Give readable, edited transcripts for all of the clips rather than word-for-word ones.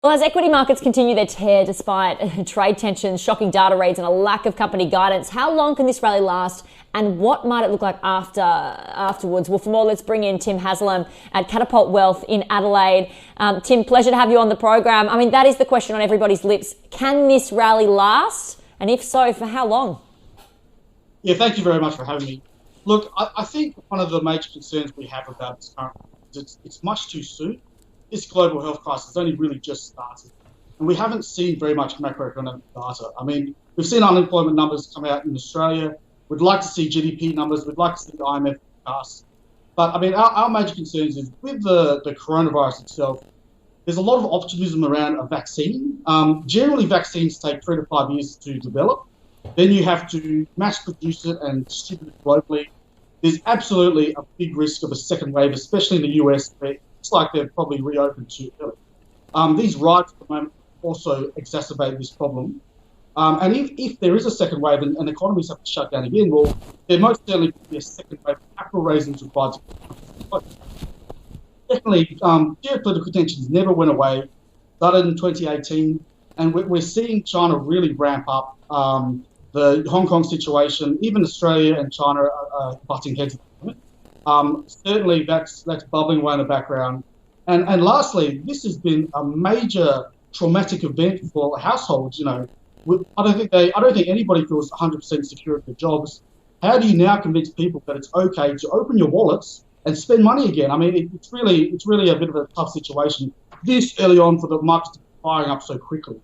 Well, as equity markets continue their tear despite trade tensions, shocking data reads and a lack of company guidance, how long can this rally last and what might it look like afterwards? Well, for more, let's bring in Tim Haselum at Catapult Wealth in Adelaide. Tim, pleasure to have you on the program. I mean, that is the question on everybody's lips. Can this rally last? And if so, for how long? Yeah, thank you very much for having me. Look, I think one of the major concerns we have about this current is it's much too soon. This global health crisis only really just started. And we haven't seen very much macroeconomic data. I mean, we've seen unemployment numbers come out in Australia. We'd like to see GDP numbers. We'd like to see the IMF forecast. But, I mean, our major concerns is with the coronavirus itself, there's a lot of optimism around a vaccine. Generally, vaccines take 3 to 5 years to develop. Then you have to mass produce it and distribute it globally. There's absolutely a big risk of a second wave, especially in the US, where it's like they've probably reopened too early. These riots at the moment also exacerbate this problem. And if there is a second wave and economies have to shut down again, well, there most certainly could be a second wave of capital raising required. Definitely, geopolitical tensions never went away. Started in 2018, and we're seeing China really ramp up. The Hong Kong situation, even Australia and China are butting heads at the moment. Certainly, that's bubbling away in the background. And lastly, this has been a major traumatic event for households. You know, I don't think anybody feels 100% secure at their jobs. How do you now convince people that it's okay to open your wallets and spend money again? I mean, it's really a bit of a tough situation this early on for the market to be firing up so quickly.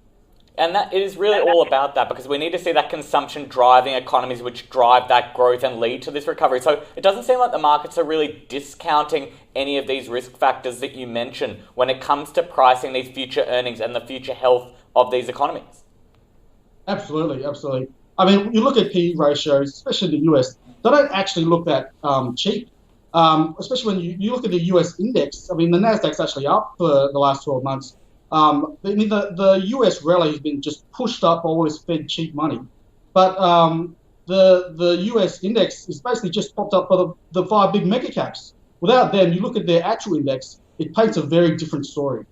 And that it is really all about that, because we need to see that consumption driving economies which drive that growth and lead to this recovery. So it doesn't seem like the markets are really discounting any of these risk factors that you mentioned when it comes to pricing these future earnings and the future health of these economies. Absolutely, absolutely. I mean, you look at PE ratios, especially in the US, they don't actually look that cheap. Especially when you look at the US index. I mean, the Nasdaq's actually up for the last 12 months. The US rally has been just pushed up, always fed cheap money. But the US index is basically just popped up by the 5 big mega caps. Without them, you look at their actual index, it paints a very different story.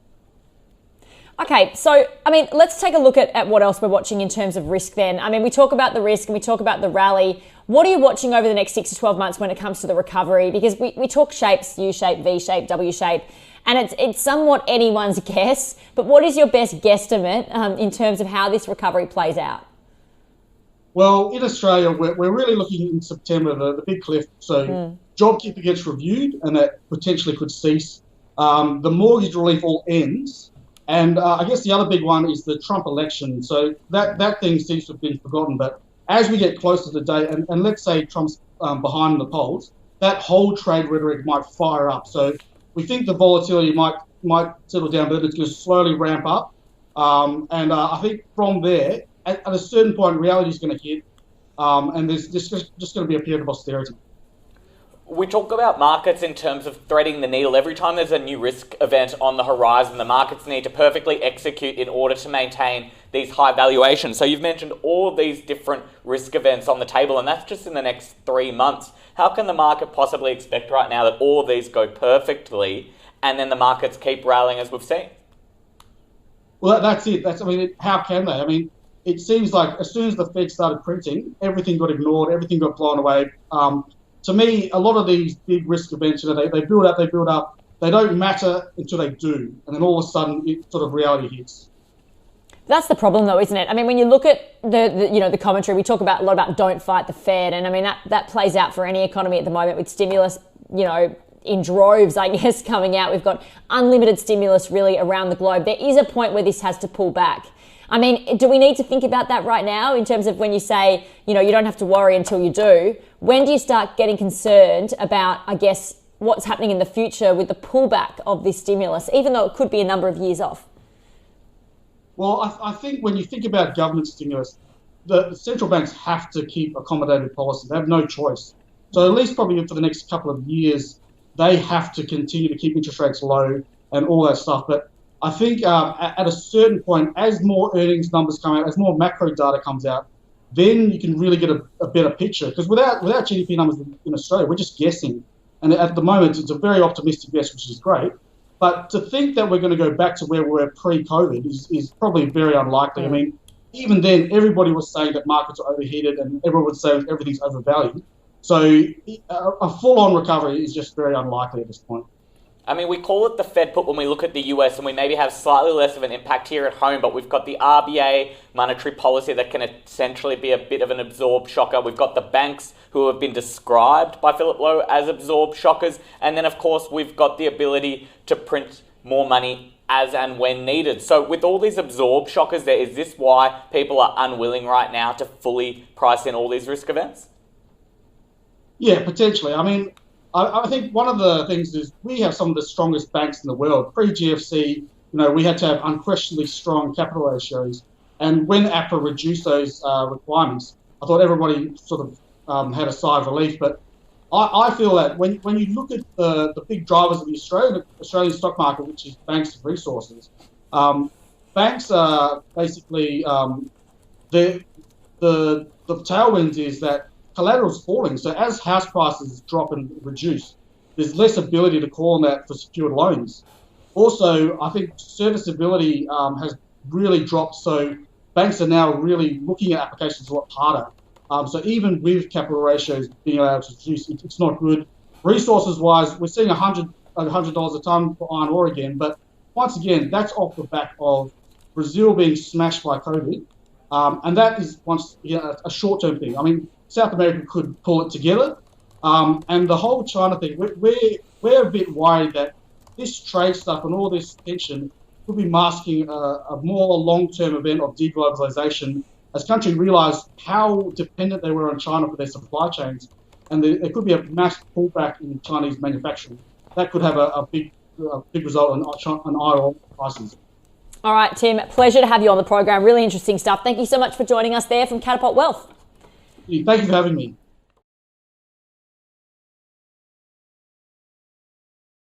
Okay, so, I mean, let's take a look at what else we're watching in terms of risk then. I mean, we talk about the risk and we talk about the rally. What are you watching over the next 6 to 12 months when it comes to the recovery? Because we talk shapes, U-shape, V-shape, W-shape, and it's somewhat anyone's guess, but what is your best guesstimate in terms of how this recovery plays out? Well, in Australia, we're really looking in September, the big cliff. So JobKeeper gets reviewed and that potentially could cease. The mortgage relief all ends. And I guess the other big one is the Trump election. So that thing seems to have been forgotten. But as we get closer to the day, and let's say Trump's behind the polls, that whole trade rhetoric might fire up. So we think the volatility might settle down, but it's going to slowly ramp up. And I think from there, at a certain point, reality is going to hit, and there's just going to be a period of austerity. We talk about markets in terms of threading the needle. Every time there's a new risk event on the horizon, the markets need to perfectly execute in order to maintain these high valuations. So you've mentioned all of these different risk events on the table, and that's just in the next 3 months. How can the market possibly expect right now that all of these go perfectly and then the markets keep rallying as we've seen? Well, that's it. How can they? I mean, it seems like as soon as the Fed started printing, everything got ignored, everything got blown away. To me, a lot of these big risk events, they build up, they don't matter until they do. And then all of a sudden, it sort of reality hits. That's the problem, though, isn't it? I mean, when you look at the commentary, we talk a lot about don't fight the Fed. And I mean, that plays out for any economy at the moment with stimulus, in droves, I guess, coming out. We've got unlimited stimulus really around the globe. There is a point where this has to pull back. I mean, do we need to think about that right now in terms of when you say, you don't have to worry until you do? When do you start getting concerned about, I guess, what's happening in the future with the pullback of this stimulus, even though it could be a number of years off? Well, I think when you think about government stimulus, the central banks have to keep accommodative policy. They have no choice. So at least probably for the next couple of years, they have to continue to keep interest rates low and all that stuff. But I think at a certain point, as more earnings numbers come out, as more macro data comes out, then you can really get a better picture. Because without GDP numbers in Australia, we're just guessing. And at the moment, it's a very optimistic guess, which is great. But to think that we're going to go back to where we were pre-COVID is probably very unlikely. I mean, even then, everybody was saying that markets are overheated and everyone would say everything's overvalued. So a full-on recovery is just very unlikely at this point. I mean, we call it the Fed put when we look at the US, and we maybe have slightly less of an impact here at home, but we've got the RBA monetary policy that can essentially be a bit of an absorb shocker. We've got the banks who have been described by Philip Lowe as absorb shockers. And then, of course, we've got the ability to print more money as and when needed. So with all these absorb shockers there, is this why people are unwilling right now to fully price in all these risk events? Yeah, potentially. I mean, I think one of the things is we have some of the strongest banks in the world. Pre-GFC, we had to have unquestionably strong capital ratios. And when APRA reduced those requirements, I thought everybody sort of had a sigh of relief. But I feel that when you look at the big drivers of the Australian stock market, which is banks and resources, banks are basically the tailwinds is that collateral's falling. So as house prices drop and reduce, there's less ability to call on that for secured loans. Also, I think serviceability has really dropped. So banks are now really looking at applications a lot harder. So even with capital ratios being able to reduce, it's not good. Resources-wise, we're seeing $100 a tonne for iron ore again. But once again, that's off the back of Brazil being smashed by COVID. And that is a short-term thing. I mean, South America could pull it together. And the whole China thing, we're a bit worried that this trade stuff and all this tension could be masking a more long-term event of deglobalization as countries realise how dependent they were on China for their supply chains. And there could be a mass pullback in Chinese manufacturing. That could have a big result on iron ore prices. All right, Tim, pleasure to have you on the program. Really interesting stuff. Thank you so much for joining us there from Catapult Wealth. Thank you for having me.